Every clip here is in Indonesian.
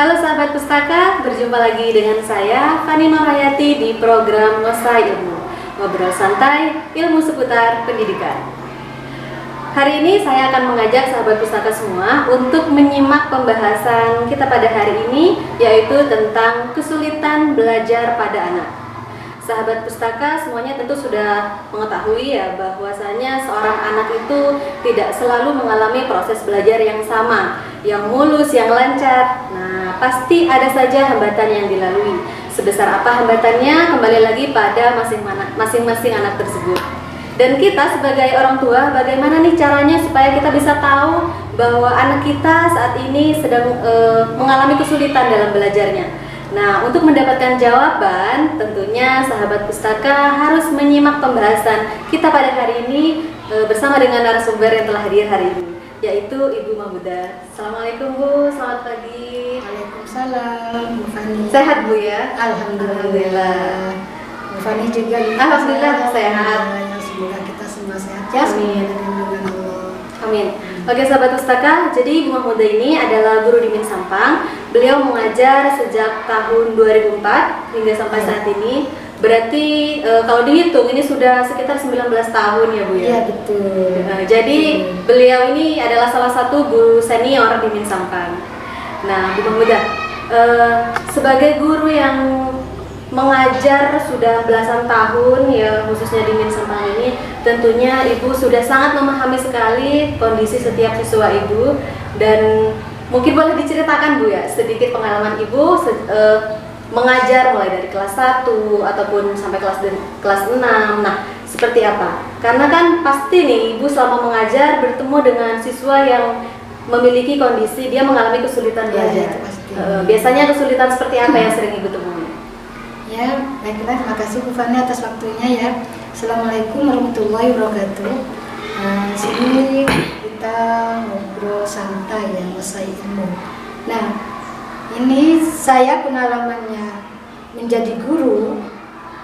Halo sahabat pustaka, berjumpa lagi dengan saya Fani Nurhayati di program Ngosa Ilmu, ngobrol santai ilmu seputar pendidikan. Hari ini saya akan mengajak sahabat pustaka semua untuk menyimak pembahasan kita pada hari ini, yaitu tentang kesulitan belajar pada anak. Sahabat pustaka semuanya tentu sudah mengetahui ya bahwasanya seorang anak itu tidak selalu mengalami proses belajar yang sama, yang mulus, yang lancar. Nah, pasti ada saja hambatan yang dilalui. Sebesar apa hambatannya kembali lagi pada masing-masing anak tersebut. Dan kita sebagai orang tua, bagaimana nih caranya supaya kita bisa tahu bahwa anak kita saat ini sedang mengalami kesulitan dalam belajarnya. Nah, untuk mendapatkan jawaban, tentunya sahabat pustaka harus menyimak pembahasan kita pada hari ini bersama dengan narasumber yang telah hadir hari ini, yaitu Ibu Mahmudah. Assalamualaikum Bu, selamat pagi. Waalaikumsalam, Bu Fani. Sehat Bu ya? Alhamdulillah. Bu Fani juga. Alhamdulillah sehat. Semoga kita semua sehat ya. Amin. Allah. Amin. Oke sahabat pustaka, jadi Ibu Mahmudah ini adalah guru di Min Sampang. Beliau mengajar sejak tahun 2004 hingga sampai saat ini. Berarti kalau dihitung ini sudah sekitar 19 tahun ya Bu ya? Iya betul. Jadi beliau ini adalah salah satu guru senior di Min Sampang. Nah Bu Mahmudah, sebagai guru yang mengajar sudah belasan tahun ya, khususnya di Min Sampang ini, tentunya Ibu sudah sangat memahami sekali kondisi setiap siswa Ibu. Dan mungkin boleh diceritakan Bu ya, sedikit pengalaman Ibu mengajar mulai dari kelas 1 ataupun sampai kelas 6. Nah, seperti apa? Karena kan pasti nih Ibu selama mengajar bertemu dengan siswa yang memiliki kondisi dia mengalami kesulitan belajar. Ya, pasti. Biasanya kesulitan seperti apa yang sering Ibu temui? Ya, baiklah, terima kasih Bu Fani atas waktunya ya. Assalamualaikum warahmatullahi wabarakatuh. Di sini kita ngobrol santai ya, Ngosa Ilmu. Nah, ini saya pengalamannya menjadi guru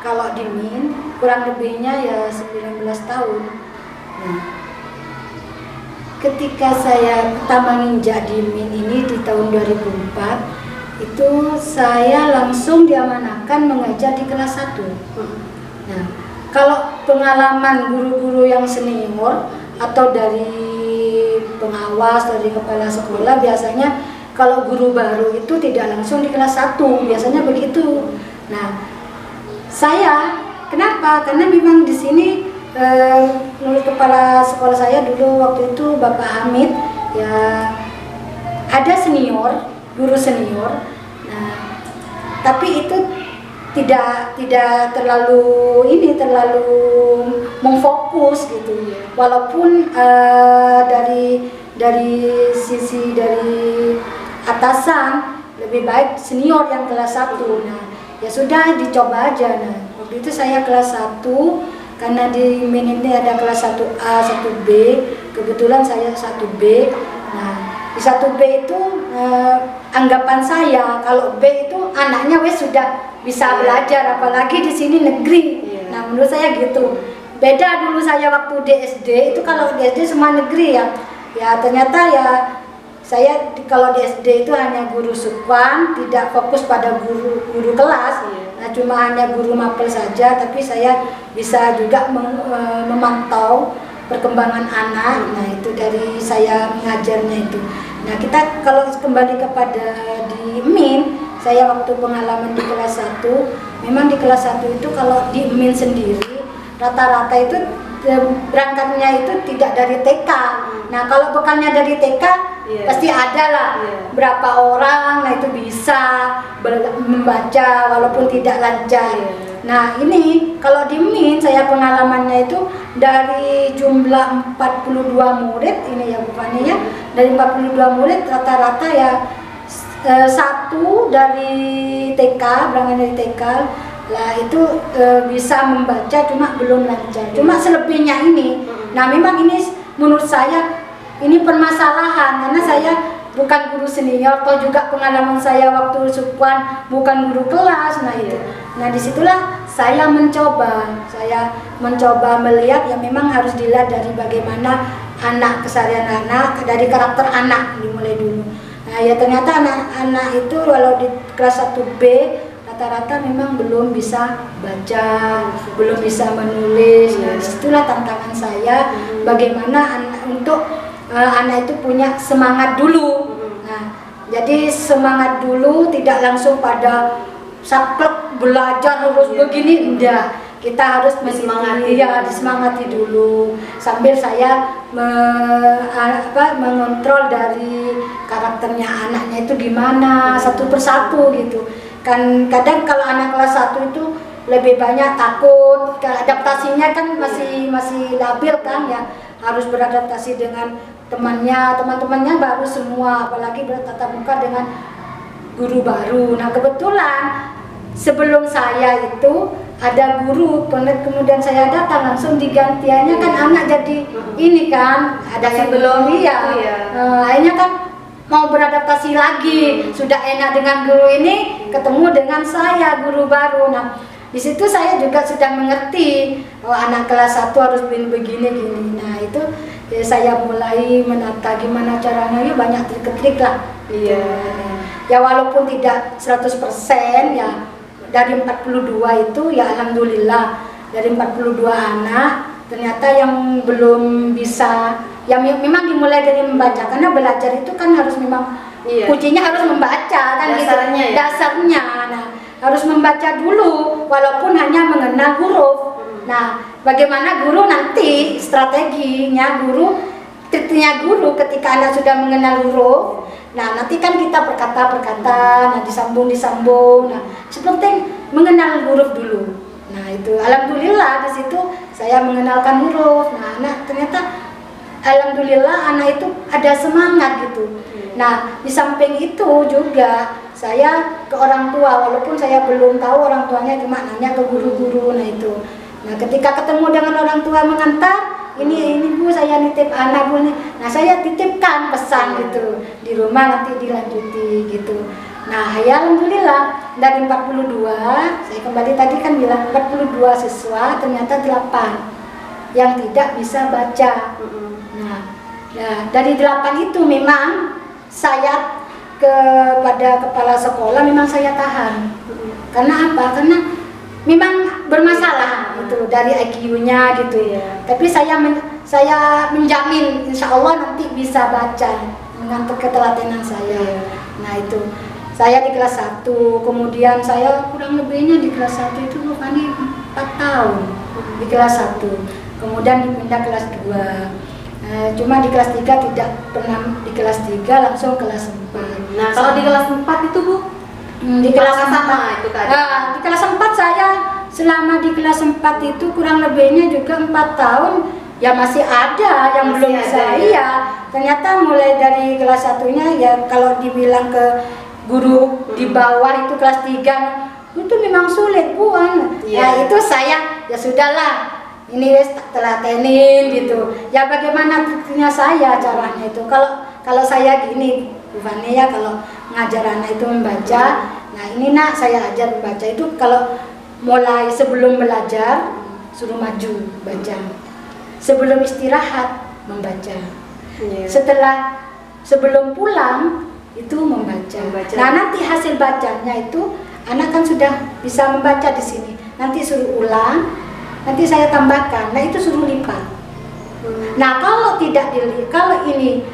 kalau di Min kurang lebihnya ya 19 tahun. Nah, ketika saya pertama nginjak di Min ini di tahun 2004, itu saya langsung diamanahkan mengajar di kelas 1. Nah, kalau pengalaman guru-guru yang senior atau dari pengawas, dari kepala sekolah, biasanya kalau guru baru itu tidak langsung di kelas 1, biasanya begitu. Nah, saya kenapa? Karena memang di sini menurut kepala sekolah saya dulu waktu itu Bapak Hamid ya, ada senior, guru senior. Nah, tapi itu tidak terlalu memfokus gitu. Walaupun dari sisi dari atasan lebih baik senior yang kelas 1. Nah, ya sudah dicoba aja. Nah, waktu itu saya kelas 1 karena di Min ini ada kelas 1A, 1B. Kebetulan saya 1B. Nah, di 1B itu anggapan saya kalau B itu anaknya sudah bisa belajar, apalagi di sini negeri. Nah, menurut saya gitu. Beda dulu saya waktu di SD itu, kalau di SD semua negeri ya. Ya ternyata ya saya kalau di SD itu hanya guru sukwan, tidak fokus pada guru kelas. Nah, cuma hanya guru mapel saja, tapi saya bisa juga memantau perkembangan anak. Nah, itu dari saya mengajarnya itu. Nah, kita kalau kembali kepada di Min, saya waktu pengalaman di kelas 1, memang di kelas 1 itu kalau di Min sendiri rata-rata itu berangkatnya itu tidak dari TK. Nah, kalau bekalnya dari TK pasti ada lah berapa orang, nah itu bisa membaca walaupun tidak lancar. Nah, ini kalau di Min saya pengalamannya itu dari jumlah 42 murid ini ya Bu Fani ya. Dari 42 murid rata-rata ya satu dari TK, berangkat dari TK lah itu bisa membaca, cuma belum lancar. Cuma selebihnya ini. Nah, memang ini menurut saya ini permasalahan karena saya bukan guru senior, atau juga pengalaman saya waktu sukwan bukan guru kelas. Nah itu, nah disitulah saya mencoba melihat ya memang harus dilihat dari bagaimana anak, keseharian anak, dari karakter anak dimulai dulu. Nah, Nah ya ternyata anak-anak itu walau di kelas 1B rata-rata memang belum bisa baca, belum bisa menulis. Nah, disitulah tantangan saya bagaimana untuk anak itu punya semangat dulu. Nah, jadi semangat dulu, tidak langsung pada saklek belajar harus begini, enggak. Kita harus disemangati dulu sambil saya mengontrol dari karakternya anaknya itu gimana satu persatu gitu. Kan kadang kalau anak kelas 1 itu lebih banyak takut, adaptasinya kan masih labil kan ya, harus beradaptasi dengan teman-temannya baru semua, apalagi bertatap muka dengan guru baru. Nah kebetulan sebelum saya itu ada guru, kemudian saya datang langsung digantiannya kan anak jadi ini kan ada yang belum akhirnya kan mau beradaptasi lagi, sudah enak dengan guru ini, ketemu dengan saya guru baru. Nah di situ saya juga sudah mengerti anak kelas 1 harus begini gini. Nah itu ya, saya mulai menata gimana caranya, ya banyak trik-trik lah. Ya walaupun tidak 100% ya, dari 42 itu ya alhamdulillah dari 42 anak ternyata yang belum bisa, yang memang dimulai dari membaca, karena belajar itu kan harus memang kuncinya harus membaca kan, dasarnya gitu. Dasarnya nah harus membaca dulu walaupun hanya mengenal huruf. Nah bagaimana guru nanti strateginya triknya guru ketika anak sudah mengenal huruf. Nah nanti kan kita berkata, nah disambung. Nah seperti mengenal huruf dulu. Nah itu alhamdulillah di situ saya mengenalkan huruf. Nah anak ternyata alhamdulillah anak itu ada semangat gitu. Nah di samping itu juga saya ke orang tua, walaupun saya belum tahu orang tuanya, cuma nanya ke guru-guru. Nah itu, nah ketika ketemu dengan orang tua mengantar, ini Bu saya nitip anak Bu nih. Nah saya titipkan pesan gitu di rumah, nanti dilanjuti gitu. Nah ya alhamdulillah dari 42, saya kembali tadi kan bilang 42 siswa ternyata 8 yang tidak bisa baca. Nah dari 8 itu memang saya kepada kepala sekolah memang saya tahan. Karena apa? Karena memang bermasalah gitu dari IQ-nya gitu ya. Tapi saya menjamin insya Allah nanti bisa baca dengan ketelatenan saya. Nah itu saya di kelas 1, kemudian saya kurang lebihnya di kelas 1 itu Fani 4 tahun di kelas 1, kemudian dipindah kelas 2. Cuma di kelas 3 tidak pernah, di kelas 3 langsung kelas 4. Nah kalau di kelas 4 itu Bu? Di kelas 4 itu kan? Di kelas 4 saya selama di kelas 4 itu kurang lebihnya juga 4 tahun ya masih ada yang belum bisa. Iya, ternyata mulai dari kelas 1-nya ya kalau dibilang ke guru di bawah itu kelas 3 itu memang sulit Bu. Ya itu saya ya sudahlah, ini wes telatenin gitu. Ya bagaimana triknya saya caranya itu. Kalau saya gini Bu Fani ya, kalau ngajar anak itu membaca, nah ini nak saya ajar membaca itu kalau mulai sebelum belajar suruh maju baca, sebelum istirahat membaca, sebelum pulang itu membaca. Nah nanti hasil bacanya itu anak kan sudah bisa membaca di sini. Nanti suruh ulang, nanti saya tambahkan. Nah itu suruh lipat. Nah kalau kalau ini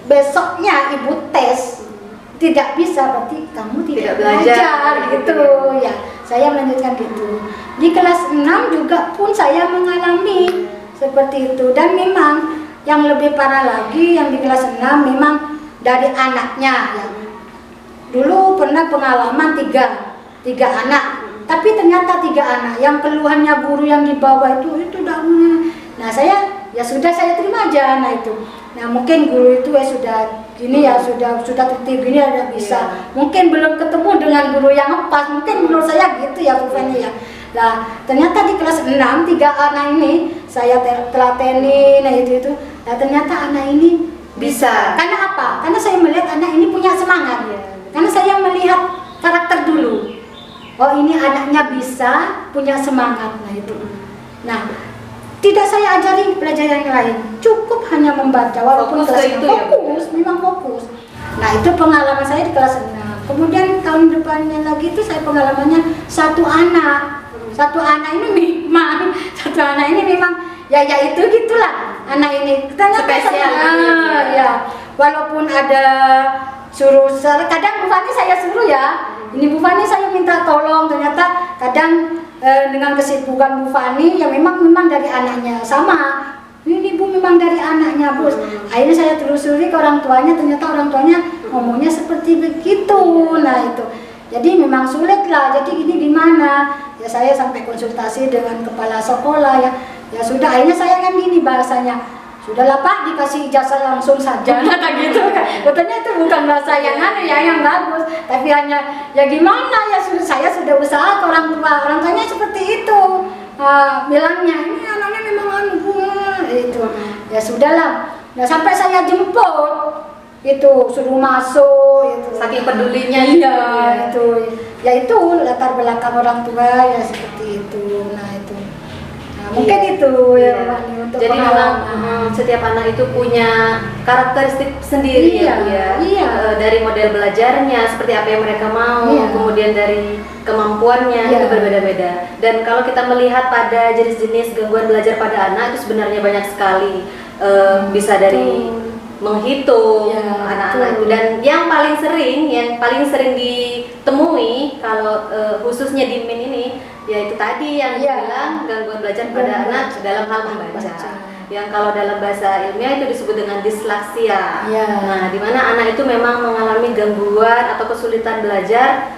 besoknya ibu tes tidak bisa, berarti kamu tidak belajar gitu ya. Saya melanjutkan gitu. Di kelas 6 juga pun saya mengalami seperti itu, dan memang yang lebih parah lagi yang di kelas 6 memang dari anaknya ya. Dulu pernah pengalaman tiga anak, tapi ternyata 3 anak yang keluhannya guru yang di bawah itu dahulu. Nah saya ya sudah saya terima aja. Nah itu, nah mungkin guru itu ya sudah gini ya, sudah tertib gini ada bisa. Mungkin belum ketemu dengan guru yang pas, mungkin menurut saya gitu ya Bu Feni ya. Nah ternyata di kelas 6 3 anak ini saya telatenin, nah itu. Nah ternyata anak ini bisa. Karena apa? Karena saya melihat anak ini punya semangat ya. Karena saya melihat karakter dulu. Oh ini anaknya bisa, punya semangat. Nah itu. Nah tidak saya ajari pelajaran yang lain, cukup hanya membaca walaupun fokus kelas itu fokus, memang fokus. Nah itu pengalaman saya di kelas 6. Kemudian tahun depannya lagi itu saya pengalamannya satu anak ini memang ya itu gitulah anak ini ternyata spesial ya walaupun ada suruh kadang Bu Fani saya suruh ya ini Bu Fani saya minta tolong ternyata kadang dengan kesibukan Bu Fani yang memang dari anaknya sama ini Bu memang dari anaknya Bu akhirnya saya telusuri ke orang tuanya ternyata orang tuanya ngomongnya seperti begitu. Nah itu jadi memang sulit lah jadi ini gimana ya saya sampai konsultasi dengan kepala sekolah ya sudah akhirnya saya kan gini bahasanya sudahlah Pak dikasih ijazah langsung saja kata gitu kan katanya itu bukan bahasa yang yang bagus tapi hanya ya gimana ya saya sudah usaha ke orang tuanya seperti itu bilangnya ini anaknya memang itu ya sudahlah nah sampai saya jemput itu suruh masuk itu saking pedulinya itu latar belakang orang tua ya seperti itu mungkin itu ya untuk jadi memang setiap anak itu punya karakteristik sendiri dari model belajarnya seperti apa yang mereka mau kemudian dari kemampuannya itu berbeda-beda dan kalau kita melihat pada jenis-jenis gangguan belajar pada anak itu sebenarnya banyak sekali bisa dari menghitung anak-anak itu dan yang paling sering ditemui kalau khususnya di MIN ini yaitu tadi yang dibilang gangguan belajar pada anak dalam hal membaca yang kalau dalam bahasa ilmiah itu disebut dengan disleksia. Nah, di mana anak itu memang mengalami gangguan atau kesulitan belajar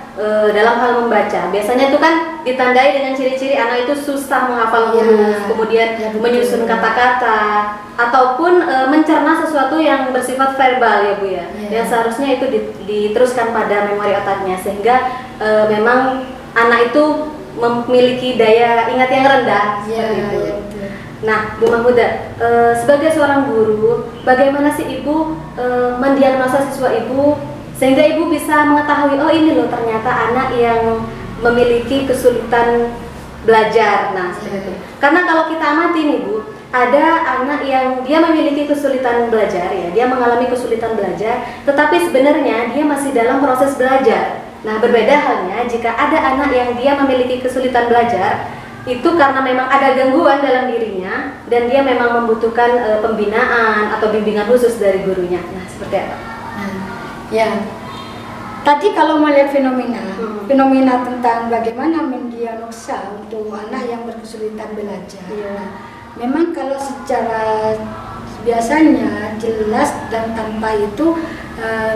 dalam hal membaca. Biasanya itu kan ditandai dengan ciri-ciri anak itu susah menghafal huruf, kemudian menyusun kata-kata ataupun mencerna sesuatu yang bersifat verbal ya Bu ya. Yang seharusnya itu diteruskan pada memori otaknya sehingga memang anak itu memiliki daya ingat yang rendah seperti itu. Nah, Bu Mahmuda, sebagai seorang guru, bagaimana sih Ibu mendiagnosa siswa Ibu sehingga Ibu bisa mengetahui oh ini loh ternyata anak yang memiliki kesulitan belajar. Nah, seperti itu. Karena kalau kita amati nih Bu, ada anak yang dia memiliki kesulitan belajar ya, dia mengalami kesulitan belajar, tetapi sebenarnya dia masih dalam proses belajar. Nah, berbeda halnya jika ada anak yang dia memiliki kesulitan belajar, itu karena memang ada gangguan dalam dirinya dan dia memang membutuhkan pembinaan atau bimbingan khusus dari gurunya. Nah, seperti apa? Tadi kalau melihat fenomena tentang bagaimana mendiagnosa untuk anak yang berkesulitan belajar. Memang kalau secara biasanya jelas dan tanpa itu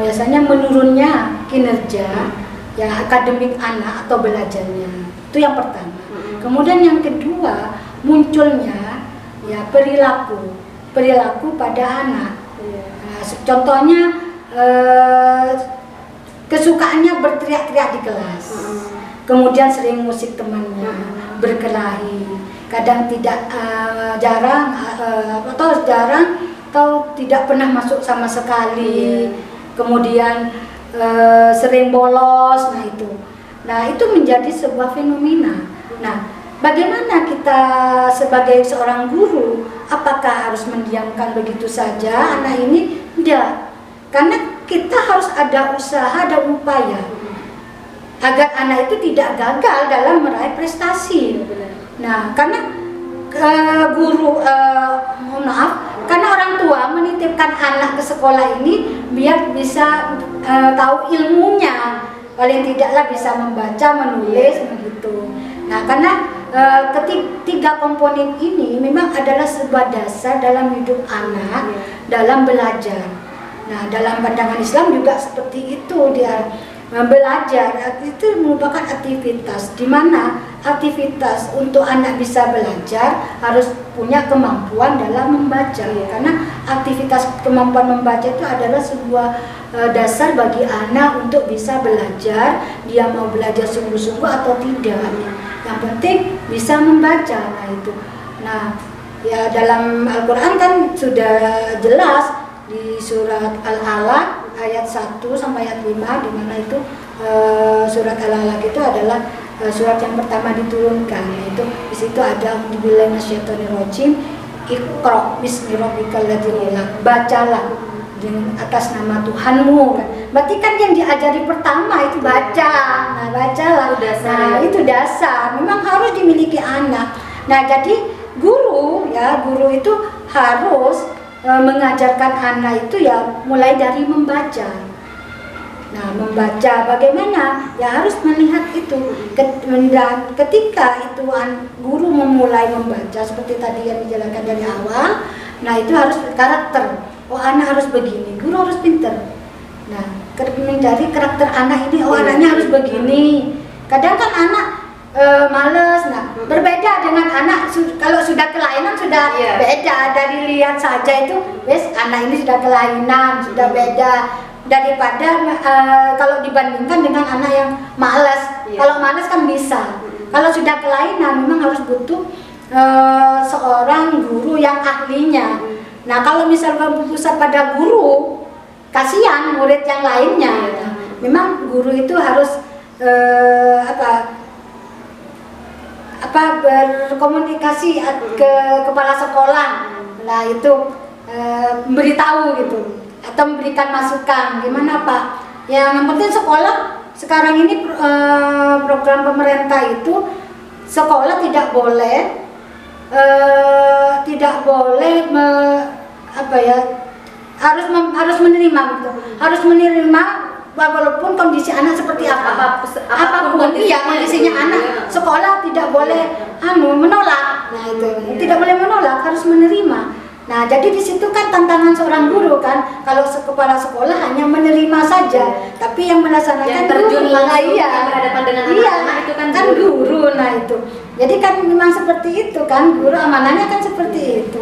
biasanya menurunnya kinerja akademik anak atau belajarnya. Itu yang pertama. Kemudian yang kedua munculnya perilaku pada anak. Contohnya kesukaannya berteriak-teriak di kelas. Kemudian sering musik temannya, berkelahi. Kadang jarang atau tidak pernah masuk sama sekali. Kemudian sering bolos. Nah itu menjadi sebuah fenomena. Nah, bagaimana kita sebagai seorang guru, apakah harus mendiamkan begitu saja anak ini? Tidak, karena kita harus ada usaha dan upaya agar anak itu tidak gagal dalam meraih prestasi. Nah, karena karena orang tua menitipkan anak ke sekolah ini biar bisa tahu ilmunya, paling tidaklah bisa membaca, menulis, begitu. Nah, karena ketiga komponen ini memang adalah sebuah dasar dalam hidup anak dalam belajar. Nah, dalam pandangan Islam juga seperti itu, dia belajar itu merupakan aktivitas di mana aktivitas untuk anak bisa belajar harus punya kemampuan dalam membaca. Karena aktivitas kemampuan membaca itu adalah sebuah dasar bagi anak untuk bisa belajar, dia mau belajar sungguh-sungguh atau tidak. Yang penting bisa membaca. Nah, ya dalam Al-Qur'an kan sudah jelas di surat Al-Alaq ayat 1 sampai ayat 5 di mana itu surat Al-Alaq itu adalah surat yang pertama diturunkan, yaitu di situ ada a'udzubillahi minasyaitonirrajim, iqra bismi rabbikal ladzi khalaq, bacalah dengan atas nama Tuhanmu kan. Berarti kan yang diajari pertama itu baca. Nah, bacalah. Nah, itu dasar. Memang harus dimiliki anak. Nah, jadi guru itu harus mengajarkan anak itu ya mulai dari membaca. Nah, membaca bagaimana? Ya harus melihat itu. Dan ketika itu guru memulai membaca seperti tadi yang dijelaskan dari awal, nah itu harus karakter. Oh, anak harus begini, guru harus pinter. Nah, menjadi karakter anak ini, oh anaknya harus begini. Kadang kan anak males. Nah, berbeda dengan anak kalau sudah kelainan sudah beda. Dari lihat saja itu, wes anak ini sudah kelainan, sudah beda daripada kalau dibandingkan dengan anak yang malas. Kalau malas kan bisa. Kalau sudah kelainan memang harus butuh seorang guru yang ahlinya. Nah, kalau misalkan berpusat pada guru, kasihan murid yang lainnya. Nah, memang guru itu harus berkomunikasi ke kepala sekolah. Nah, itu memberitahu gitu atau memberikan masukan gimana Pak. Yang penting sekolah sekarang ini program pemerintah itu sekolah tidak boleh harus menerima gitu. Harus menerima walaupun kondisi anak seperti apapun kondisinya anak, sekolah tidak boleh menolak. Nah, itu tidak boleh menolak, harus menerima. Nah, jadi di situ kan tantangan seorang guru kan, kalau kepala sekolah hanya menerima saja, tapi yang melaksanakan terjun guru. langsung yang berhadapan dengan anak-anak itu kan guru. Nah, itu. Jadi kan memang seperti itu kan, guru amanahnya kan seperti itu.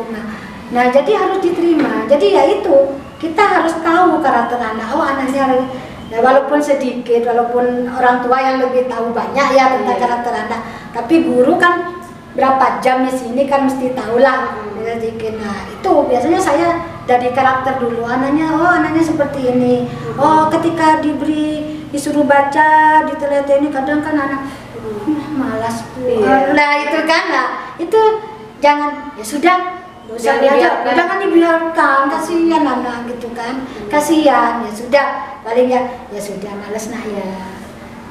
Nah, jadi harus diterima. Jadi ya itu, kita harus tahu karakter anak. Oh, anaknya harus, ya, walaupun sedikit, walaupun orang tua yang lebih tahu banyak ya tentang karakter anak, tapi guru kan berapa jam di sini kan mesti tahu lah sedikit. Nah, itu biasanya saya dari karakter dulu. Anaknya seperti ini. Oh, ketika disuruh baca, diteleteni, kadang kan anak malas. Nah, itu kan itu jangan, ya sudah, jangan dibiarkan, kasihan anak gitu kan. Kasihan, ya sudah, paling ya sudah malas ya.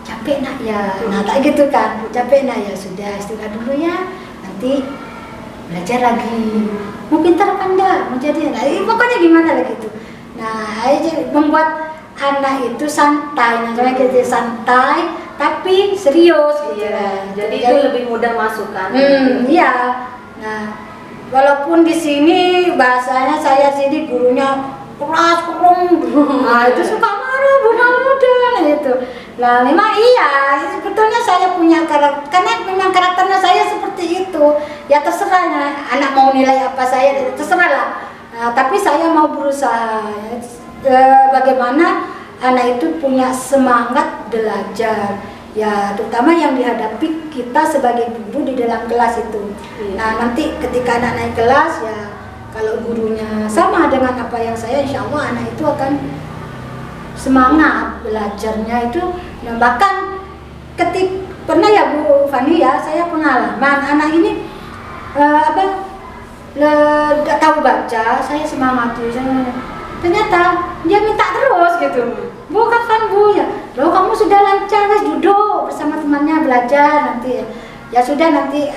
Capek ya. Nah, tak gitu kan. Capek ya sudah, istirahat dulu ya. Nanti belajar lagi. Mau pintar apa enggak? Mau jadi pokoknya gimana lah gitu. Nah, membuat anak itu santai. Namanya gitu, santai tapi serius gitu. Jadi itu lebih mudah masukkan. Iya. Nah, walaupun di sini bahasanya saya sini gurunya keras kurung. Nah, itu suka marah muda itu. Nah, memang iya, sebetulnya saya punya karakter, karena memang karakternya saya seperti itu. Ya terserah, anak mau nilai apa saya, terserah lah. Nah, tapi saya mau berusaha, bagaimana anak itu punya semangat belajar. Ya, terutama yang dihadapi kita sebagai guru di dalam kelas itu. Nah, nanti ketika anak naik kelas, ya kalau gurunya sama dengan apa yang saya, insya Allah anak itu akan semangat belajarnya itu. Nah, bahkan pernah ya Bu Fani ya, saya pengalaman anak ini tidak tahu baca, saya semangati, ternyata dia minta terus gitu. Bu, kapan Bu? Loh, kamu sudah lancar, duduk bersama temannya belajar nanti. Ya sudah, nanti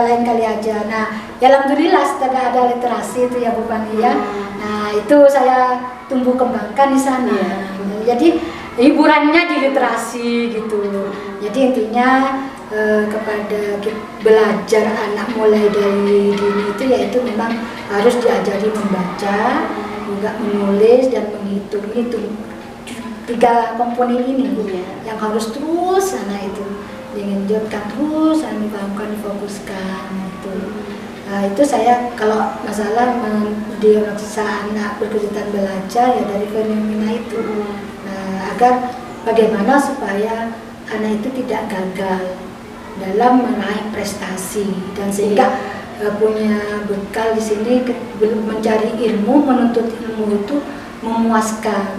lain kali aja. Nah, ya alhamdulillah setelah ada literasi itu ya Bu Fani ya. Nah, itu saya tumbuh kembangkan di sana. Jadi hiburannya di literasi gitu. Jadi intinya kepada belajar anak mulai dari dini itu yaitu memang harus diajari membaca, juga menulis dan menghitung. Itu 3 komponen ini yang harus terus anak itu dilanjutkan terus, dipahamkan, difokuskan itu. Nah, itu saya kalau masalah mendiagnosa anak berkesulitan belajar ya dari fenomena itu. Nah, agar bagaimana supaya anak itu tidak gagal dalam meraih prestasi dan sehingga punya bekal di sini mencari ilmu, menuntut ilmu itu memuaskan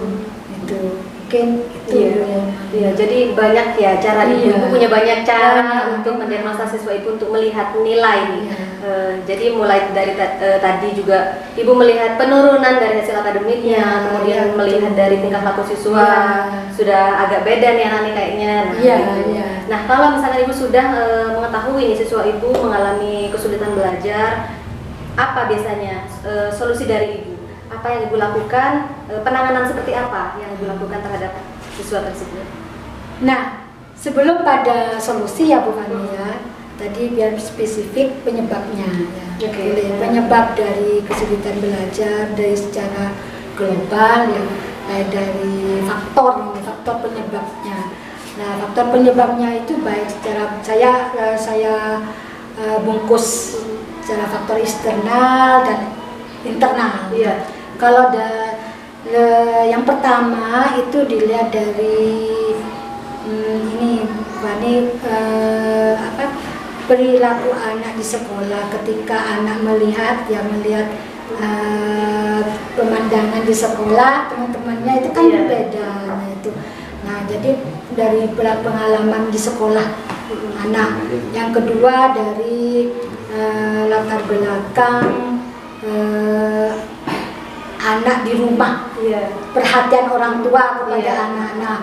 itu. mungkin itu Iya, jadi banyak ya cara ibu punya banyak cara untuk Banyak. mendiagnosa siswa ibu untuk melihat nilai. Iya. Jadi mulai dari tadi juga ibu melihat penurunan dari hasil akademiknya, kemudian Iya, melihat betul. dari tingkah laku siswa Iya. sudah agak beda nih anak nih kayaknya. Nah, Iya, gitu. iya. Nah, kalau misalnya ibu sudah mengetahui nih siswa ibu mengalami kesulitan belajar, apa biasanya solusi dari ibu? Apa yang ibu lakukan? Penanganan seperti apa yang ibu lakukan terhadap siswa tersebut? Nah, sebelum pada solusi ya Bu Fani ya, tadi biar spesifik penyebabnya ya. Oke. Boleh. Penyebab dari kesulitan belajar dari secara global ya, dari faktor penyebabnya. Nah, faktor penyebabnya itu baik secara saya bungkus secara faktor eksternal dan internal. Iya. Kalau yang pertama itu dilihat dari ini perilaku anak di sekolah ketika anak melihat pemandangan di sekolah teman-temannya itu kan berbeda. Nah jadi dari pengalaman di sekolah anak. Yang kedua dari latar belakang anak di rumah, perhatian orang tua kepada anak. Nah,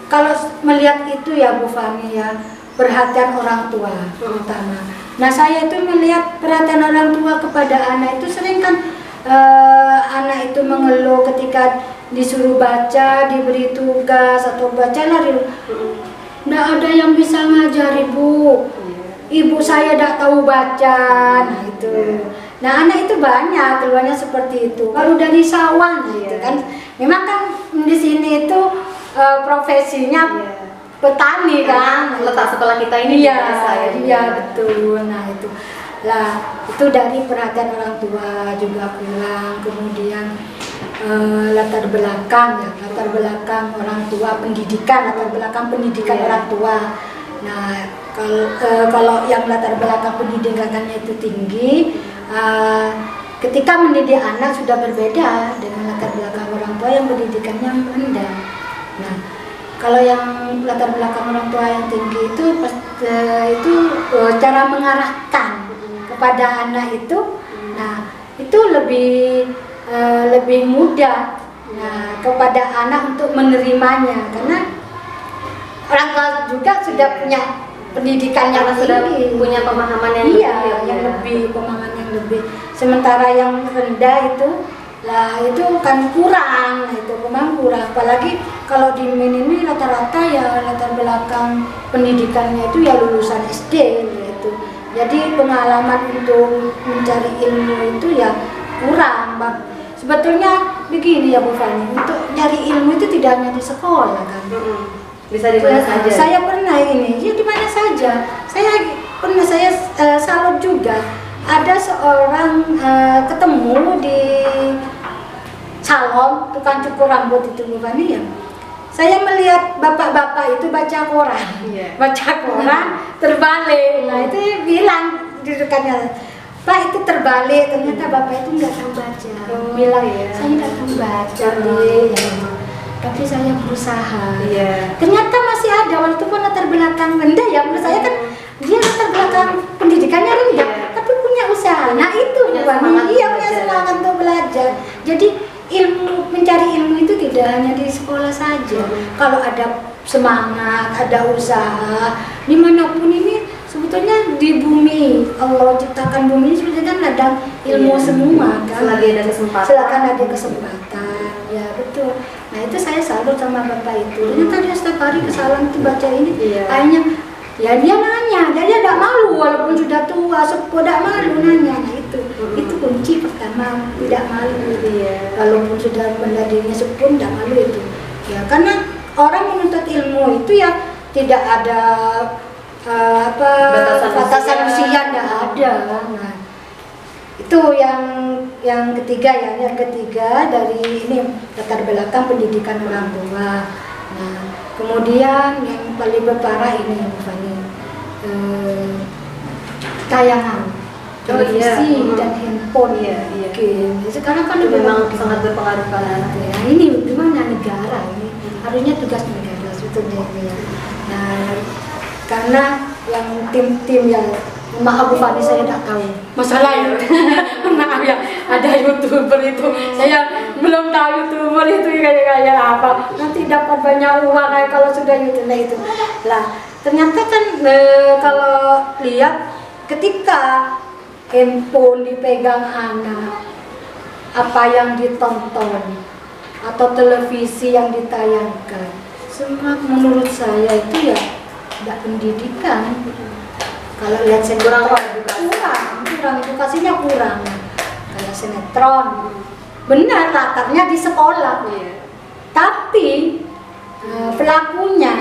kalau melihat itu ya Bu Fani ya, perhatian orang tua terutama. Nah, saya itu melihat perhatian orang tua kepada anak itu sering kan anak itu mengeluh ketika disuruh baca, diberi tugas atau bacalah nggak ada yang bisa ngajar ibu saya tidak tahu baca. Nah itu. Nah anak itu banyak keluarnya seperti itu. Baru dari sawah gitu kan. Memang kan di sini itu profesinya petani kan. Letak sekolah kita ini iya betul. Nah itu dari perhatian orang tua juga pulang, kemudian latar belakang orang tua, latar belakang pendidikan orang tua. Nah kalau yang latar belakang pendidikannya itu tinggi, ketika mendidik anak sudah berbeda dengan latar belakang orang tua yang pendidikannya rendah. Nah kalau yang latar belakang orang tua yang tinggi itu cara mengarahkan kepada anak itu, nah itu lebih mudah kepada anak untuk menerimanya karena orang tua juga sudah punya pendidikan yang sudah tinggi, punya pemahaman yang pemahaman yang lebih. Sementara yang rendah itu kan kurang, memang kurang. Apalagi kalau di ini rata-rata ya latar belakang pendidikannya itu ya lulusan SD gitu. Jadi pengalaman untuk mencari ilmu itu ya kurang. Sebetulnya begini ya Bu Fani, untuk nyari ilmu itu tidak hanya di sekolah kan. Bisa di mana saja. Saya pernah di mana saja. Saya salut juga. Ada seorang ketemu di salon tukang cukur rambut itu Bu Fani ya. Saya melihat bapak-bapak itu baca koran, terbalik. Nah itu bilang di dekatnya, Pak itu terbalik, ternyata bapak itu nggak tahu baca. Bilang saya nggak tahu baca tapi saya berusaha. Ternyata masih ada, walaupun latar belakang rendah ya, menurut saya kan dia latar belakang pendidikannya rendah, tapi punya usaha. Nah itu punya semangat untuk belajar. Jadi mencari ilmu itu tidak hanya di sekolah saja. Kalau ada semangat, ada usaha, dimanapun ini sebetulnya di bumi Allah ciptakan bumi ini sebetulnya kan ada ilmu semua kan. Silakan ada kesempatan. Ya betul. Nah itu saya salut sama bapak itu. Ternyata dia setiap hari ke salon itu baca ini. Akhirnya ya dia nanya, dia tidak malu walaupun sudah tua, tidak malu nanya. Nah itu kunci pertama, tidak malu. Walaupun sudah benda dirinya sepun, tidak malu itu. Ya karena orang menuntut ilmu itu ya tidak ada batasan usia, tidak ada. Nah itu yang ketiga ya. Yang ketiga dari ini latar belakang pendidikan orang tua. Nah kemudian yang paling berparah ini Bu Fani, tayangan televisi dan handphone. Sekarang kan memang sangat berpengaruh pada anak. Ini gimana negara ini harusnya tugas negara sebetulnya itu ya. Nah, karena yang tim-tim yang maaf Bu Fani saya tidak tahu masalah ya. Maaf ya, ada YouTuber itu saya belum tahu YouTuber itu kayak apa, nanti dapat banyak uang kalau sudah YouTuber itu lah. Ternyata kan kalau lihat ketika handphone dipegang anak, apa yang ditonton atau televisi yang ditayangkan, semua menurut saya itu ya tidak pendidikan. Kalau lihat sinetron kurang edukasinya kurang. Kayak sinetron benar latarnya di sekolah, tapi pelakunya,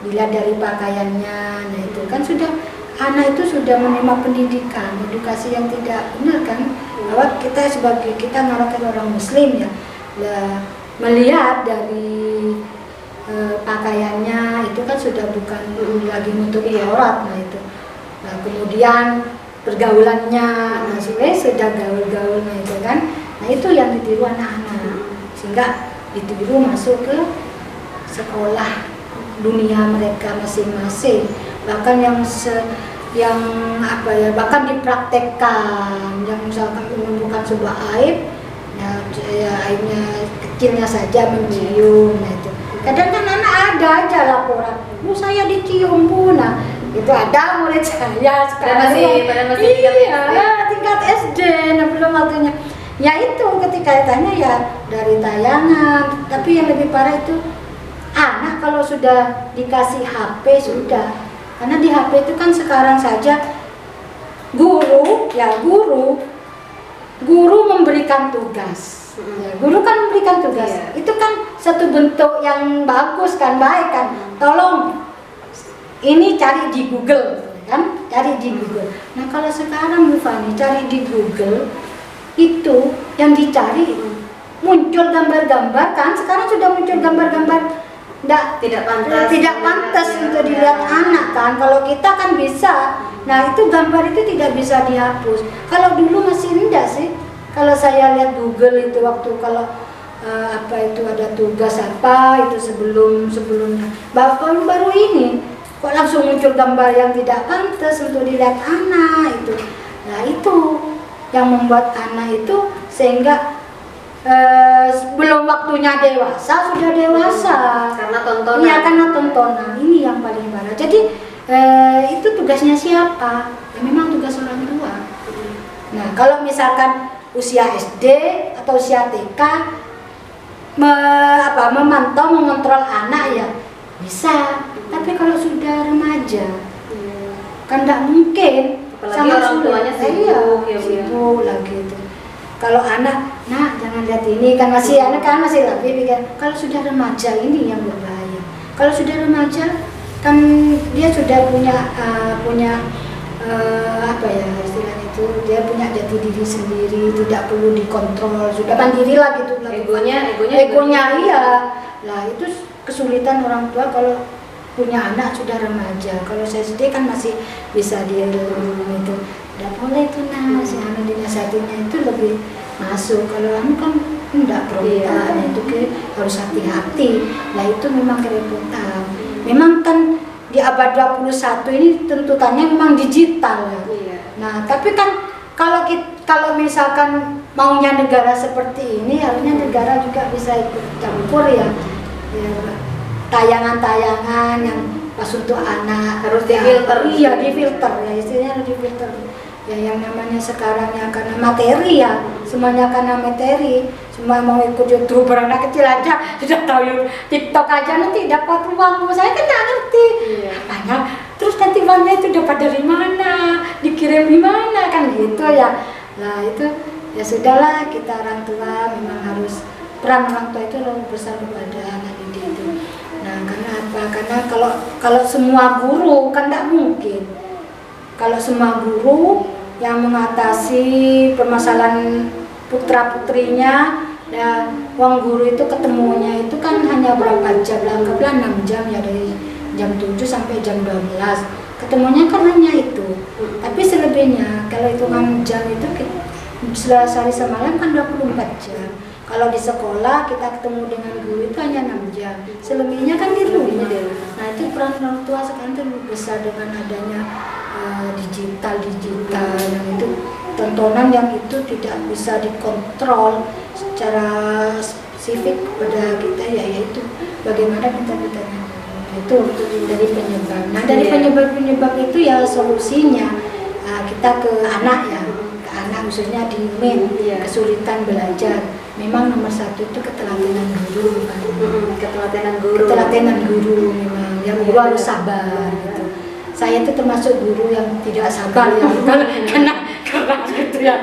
dilihat dari pakaiannya, nah itu kan sudah anak itu sudah menerima pendidikan, edukasi yang tidak benar kan. Bahwa kita ngarahkan orang Muslim ya, melihat dari pakaiannya itu kan sudah bukan lagi menutupi aurat, nah itu. Nah kemudian pergaulannya, nah sebenarnya sudah gaul-gaul, nah itu kan. Nah itu yang ditiru anak-anak, sehingga ditiru masuk ke sekolah dunia mereka masing-masing. Bahkan bahkan dipraktekkan, yang misalkan menemukan sebuah aib, ya aibnya kecilnya saja mencium, nah itu. Kadang kan anak ada aja laporan, Bu saya dicium Bu, nah itu ada murid saya sekarang tingkat SD, nah belum waktunya. Ya itu ketika tanya ya dari tayangan, tapi yang lebih parah itu anak kalau sudah dikasih HP sudah, karena di HP itu kan sekarang saja guru memberikan tugas. Ya, guru kan memberikan tugas, itu kan satu bentuk yang bagus kan, baik kan. Tolong ini cari di Google kan, cari di Google. Nah kalau sekarang Bu Fani cari di Google itu yang dicari muncul gambar-gambar kan, sekarang sudah muncul gambar-gambar tidak pantas untuk dilihat anak kan. Kalau kita kan bisa, nah itu gambar itu tidak bisa dihapus. Kalau dulu masih enggak sih. Kalau saya lihat Google itu waktu kalau ada tugas apa itu sebelumnya baru ini kok langsung muncul gambar yang tidak pantas untuk dilihat anak itu. Nah itu yang membuat anak itu sehingga belum waktunya dewasa sudah dewasa karena tontonan. Iya, karena tontonan ini yang paling parah. Jadi itu tugasnya siapa? Ya, memang tugas orang tua. Nah kalau misalkan usia SD atau usia TK memantau, mengontrol anak ya bisa. Tapi kalau sudah remaja kan tidak mungkin. Apalagi sama orang tuanya sibuk lagi itu. Kalau anak, nah jangan lihat ini kan masih anak kan masih lebih pikir. Kalau sudah remaja ini yang berbahaya. Kalau sudah remaja kan dia sudah punya istilahnya itu, dia punya jati diri sendiri, tidak perlu dikontrol, sudah mandiri lah gitu. Egonya iya. Lah itu kesulitan orang tua kalau punya anak sudah remaja. Kalau saya sendiri kan masih bisa dia itu. Tidak boleh itu si anak dinasihatinya itu lebih masuk. Kalau anu kan enggak berontak, itu harus hati-hati. Nah itu memang kerepotan. Memang kan di abad 21 ini tuntutannya memang digital ya. Nah tapi kan kalau misalkan maunya negara seperti ini, harusnya negara juga bisa ikut campur ya. Tayangan-tayangan yang pas untuk anak harus difilter. Iya difilter ya, istilahnya harus difilter. Ya yang namanya sekarang ya karena materi ya, semuanya karena materi. Semua mau ikut YouTuber, anak kecil aja sudah tahu TikTok aja nanti dapat uang. Saya kan nggak ngerti. Makanya terus nanti uangnya itu dapat dari mana, dikirim di mana kan gitu ya. Nah itu ya sudahlah, kita orang tua memang harus, peran orang tua itu lebih besar kepada anak didik itu. Nah karena apa? Karena kalau semua guru kan nggak mungkin. Kalau semua guru yang mengatasi permasalahan putra putrinya, dan uang guru itu ketemunya itu kan hanya berapa jam, anggaplah 6 jam ya, dari jam 7 sampai jam 12 ketemunya kan hanya itu. Tapi selebihnya kalau hitungan jam itu sehari semalam kan 24 jam. Kalau di sekolah kita ketemu dengan guru itu hanya 6 jam. Selebihnya kan di rumah. Nah itu peran orang tua sekarang itu besar dengan adanya digital dan itu tontonan yang itu tidak bisa dikontrol secara spesifik pada kita, yaitu bagaimana kita itu dari penyebab. Nah dari penyebab itu ya solusinya kita ke anak ya, ke anak khususnya di kesulitan belajar. Memang nomor satu itu ketelatenan guru kan. Ketelatenan guru memang yang guru harus sabar gitu. Saya itu termasuk guru yang tidak sabar ya, karena gitu ya.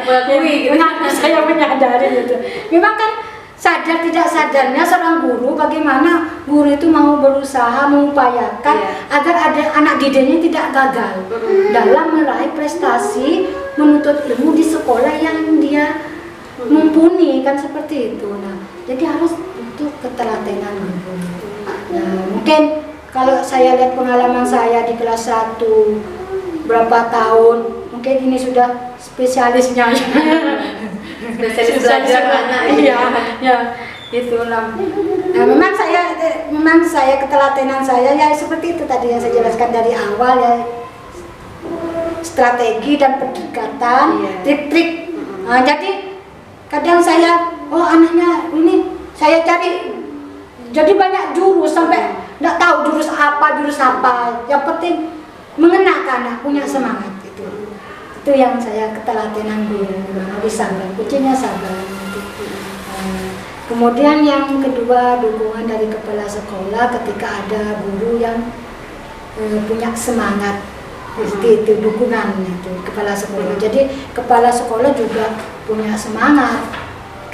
Saya menyadari gitu. Memang kan sadar tidak sadarnya seorang guru, bagaimana guru itu mau berusaha mengupayakan agar ada anak didiknya tidak gagal dalam meraih prestasi menuntut ilmu di sekolah yang dia mumpuni, kan seperti itu. Nah, jadi harus untuk ketelatenan guru. Nah, mungkin kalau saya lihat pengalaman saya di kelas 1 berapa tahun, mungkin ini sudah spesialisnya. Spesialis belajar anak. Iya, itu lah. Nah, memang saya ketelatenan saya ya seperti itu tadi yang saya jelaskan dari awal ya, strategi dan pendekatan, trik-trik. Nah, jadi kadang saya, anaknya ini saya cari, jadi banyak jurus sampai nggak tahu jurus apa. Yang penting mengenakan, punya semangat itu. Itu yang saya ketelatenan guru, harus sabar, kuncinya sabar. Kemudian yang kedua, dukungan dari kepala sekolah ketika ada guru yang punya semangat. Itu dukungan itu kepala sekolah. Jadi kepala sekolah juga punya semangat.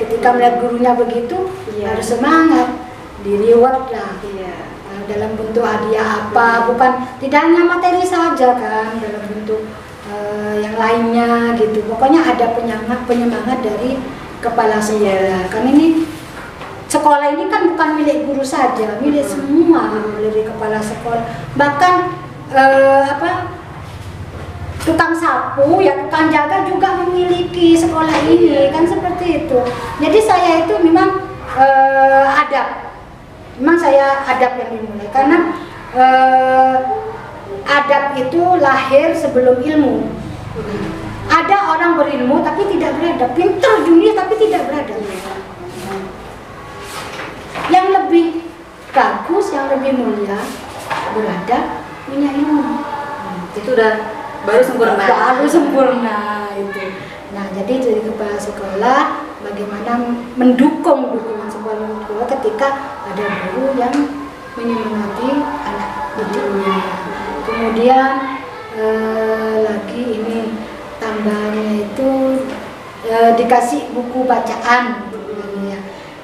Ketika melihat gurunya begitu, harus semangat, di-reward lah. Dalam bentuk hadiah apa, bukan tidak hanya materi saja kan, dalam bentuk yang lainnya gitu. Pokoknya ada penyemangat dari kepala sekolah. Karena ini sekolah ini kan bukan milik guru saja, milik semua, dari kepala sekolah. Bahkan tukang sapu, ya tukang jaga juga memiliki sekolah ini, kan seperti itu. Jadi saya itu memang saya adab yang dimulai, karena adab itu lahir sebelum ilmu. Ada orang berilmu tapi tidak beradab, pintar dunia tapi tidak beradab. Yang lebih bagus, yang lebih mulia, beradab, punya ilmu. Itu udah baru sempurna itu. Nah, jadi dari kepala sekolah bagaimana mendukung dukungan sekolah ketika ada guru yang menyemangati anak didiknya. Kemudian lagi ini tambahannya itu dikasih buku bacaan.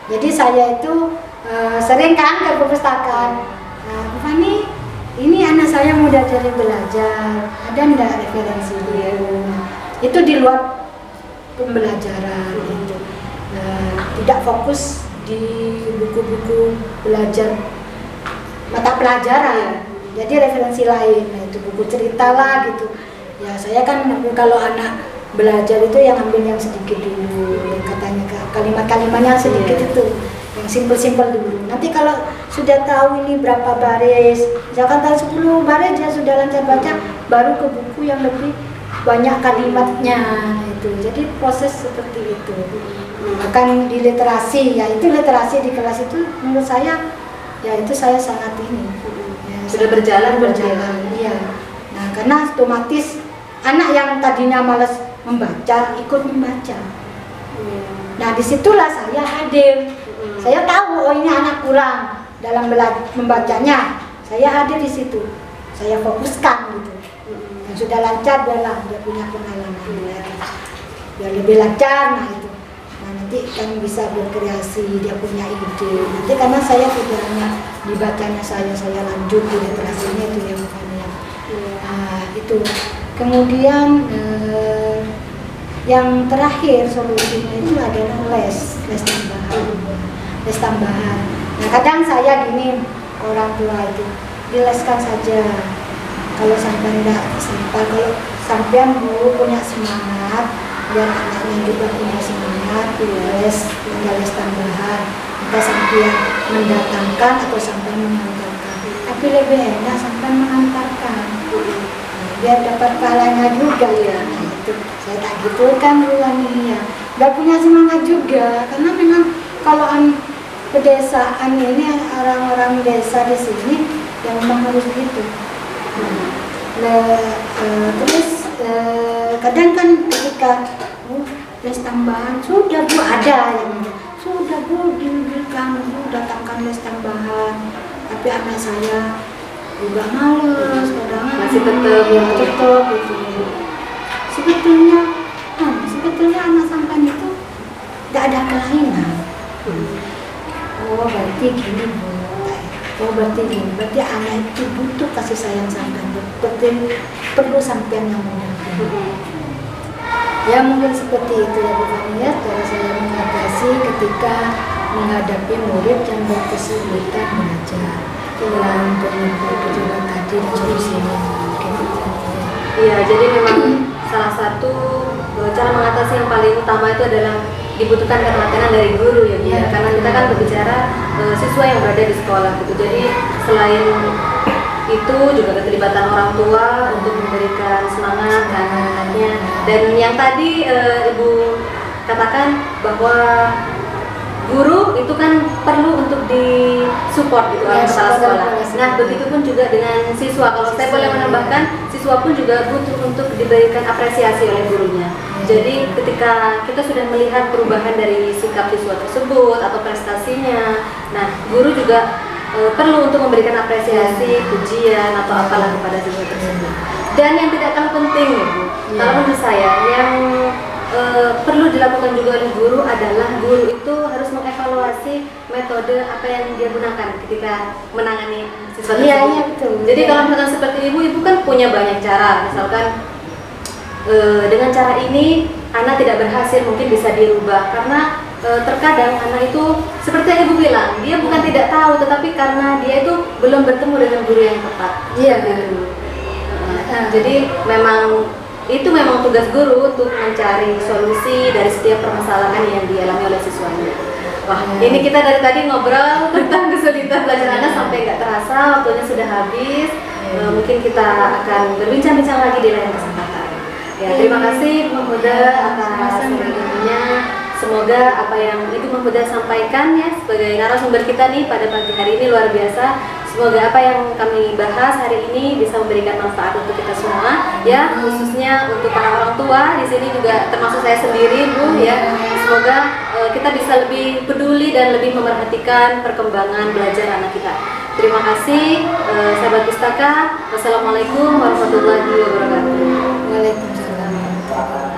Jadi saya itu sering kan ke perpustakaan. Bu Fani, ini anak saya mau dari belajar, ada enggak referensi buku? Itu di luar pembelajaran gitu. Tidak fokus di buku-buku belajar mata pelajaran. Jadi referensi lain, itu buku cerita lah gitu. Ya saya kan kalau anak belajar itu yang ambil yang sedikit dulu, yang katanya kalimat-kalimatnya sedikit itu, yang simpel-simpel dulu. Nanti kalau sudah tahu ini berapa baris, misalkan tahu 10 baris dia sudah lancar baca, baru ke buku yang lebih banyak kalimatnya itu. Jadi proses seperti itu. Bahkan di literasi, ya itu literasi di kelas itu menurut saya, ya itu saya sangat ini. Ya, sudah berjalan. Iya. Nah karena otomatis anak yang tadinya malas membaca ikut membaca. Nah disitulah saya hadir. Saya tahu ini anak kurang dalam membacanya. Saya hadir di situ. Saya fokuskan gitu. Yang sudah lancar biarlah dia punya pengalaman. Biar lebih lancar, nah itu. Nah nanti kan bisa berkreasi, dia punya ide. Nanti karena saya tidak hanya dibacanya saya lanjut di literasinya itu yang bukannya. Nah itu. Kemudian yang terakhir solusinya itu adalah les tambahan. Nah kadang saya gini, orang tua itu dileskan saja. Kalau sampai tidak sempat, kalau sampean dulu punya semangat biar anaknya juga punya semangat les, les tambahan, entah sampai mendatangkan atau sampai mengantarkan, tapi lebih enak sampai mengantarkan, biar dapat pahalanya juga ya. Nah, itu saya tak gitu kan Ruani ya, nggak punya semangat juga, karena memang kalau pedesaan ini orang-orang desa di sini yang memang harus gitu. Terus kadang kan ketika les tambahan sudah Bu, ada yang sudah Bu diberikan Bu datangkan les tambahan, tapi anak saya juga males, kadang masih tetap gitu. Sebetulnya anak sampan itu nggak ada kelainan. Oh berarti gini Bu. Oh berarti anak itu butuh kasih sayang sampean, perlu sampean yang mendampingi. Ya mungkin seperti itu ya Bu Fani ya, cara saya mengatasi ketika menghadapi murid yang berkesulitan belajar. Selain untuk tujuan tadi dan solusinya mungkin itu. Iya, jadi memang salah satu cara mengatasi yang paling utama itu adalah dibutuhkan ketelatenan dari guru ya, ya. Karena kita kan berbicara siswa yang berada di sekolah gitu. Jadi selain itu juga keterlibatan orang tua untuk memberikan semangat ke anak-anaknya. Dan yang tadi Ibu katakan bahwa guru itu kan perlu untuk disupport gitu oleh kepala sekolah. Nah, begitu pun juga dengan siswa. Kalau saya boleh menambahkan, siswa pun juga butuh untuk diberikan apresiasi oleh gurunya. Jadi ketika kita sudah melihat perubahan dari sikap siswa tersebut atau prestasinya, nah guru juga perlu untuk memberikan apresiasi, pujian atau apalah kepada siswa tersebut. Dan yang tidak kalah penting ya Bu, kalau menurut saya yang perlu dilakukan juga oleh guru adalah guru itu harus mengevaluasi metode apa yang dia gunakan ketika menangani siswa tersebut. Iya betul. Jadi kalau misalkan seperti ibu kan punya banyak cara, misalkan dengan cara ini anak tidak berhasil mungkin bisa dirubah karena terkadang anak itu seperti yang ibu bilang, dia bukan tidak tahu tetapi karena dia itu belum bertemu dengan guru yang tepat. Iya. Jadi itu memang tugas guru untuk mencari solusi dari setiap permasalahan yang dialami oleh siswanya. Wah, ini kita dari tadi ngobrol tentang kesulitan belajar anak sampai nggak terasa waktunya sudah habis. Mungkin kita akan berbincang-bincang lagi di lain kesempatan. Ya, terima kasih Bu Muda atas ilmunya. Semoga apa yang Ibu Muda sampaikan ya sebagai narasumber kita nih pada pagi hari ini luar biasa. Semoga apa yang kami bahas hari ini bisa memberikan manfaat untuk kita semua ya, khususnya untuk para orang tua di sini juga termasuk saya sendiri Bu ya. Semoga kita bisa lebih peduli dan lebih memerhatikan perkembangan belajar anak kita. Terima kasih sahabat pustaka. Wassalamualaikum warahmatullahi wabarakatuh. Waalaikumsalam.